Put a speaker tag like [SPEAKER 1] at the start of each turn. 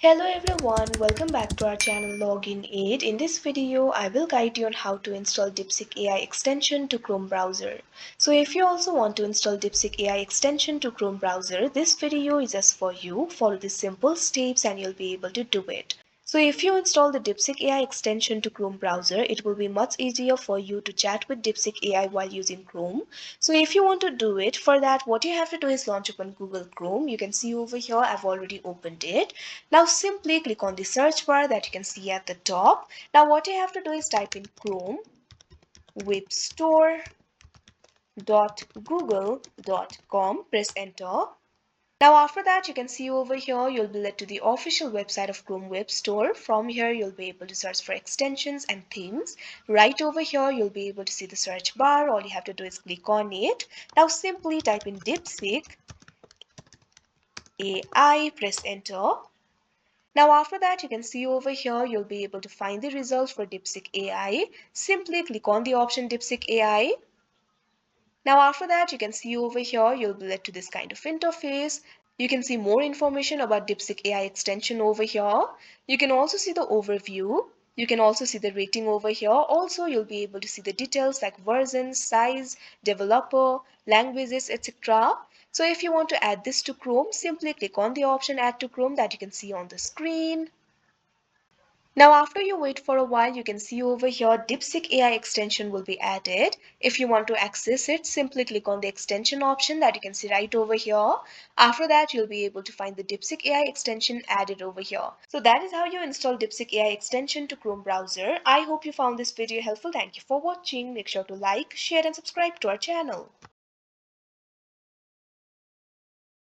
[SPEAKER 1] Hello everyone, welcome back to our channel Login Aid. In this video, I will guide you on how to install DeepSeek AI extension to Chrome browser. So if you also want to install DeepSeek AI extension to Chrome browser, this video is just for you. Follow the simple steps and you'll be able to do it. So if you install the DeepSeek AI extension to Chrome browser, it will be much easier for you to chat with DeepSeek AI while using Chrome. So if you want to do it, for that what you have to do is launch open Google Chrome. You can see over here I've already opened it. Now simply click on the search bar that you can see at the top. Now what you have to do is type in Chrome webstore.google.com. Press enter. Now after that you can see over here you'll be led to the official website of Chrome Web Store. From here you'll be able to search for extensions and themes. Right over here you'll be able to see the search bar. All you have to do is click on it. Now simply type in DeepSeek AI, press enter. Now after that you can see over here you'll be able to find the results for DeepSeek AI. Simply click on the option DeepSeek AI. Now after that you can see over here you'll be led to this kind of interface. You can see more information about DeepSeek AI extension over here. You can also see the overview. You can also see the rating over here. Also you'll be able to see the details like version, size, developer, languages, etc. So if you want to add this to Chrome, simply click on the option add to Chrome that you can see on the screen. Now after you wait for a while, you can see over here DeepSeek AI extension will be added. If you want to access it, simply click on the extension option that you can see right over here. After that, you'll be able to find the DeepSeek AI extension added over here. So that is how you install DeepSeek AI extension to Chrome browser. I hope you found this video helpful. Thank you for watching. Make sure to like, share and subscribe to our channel.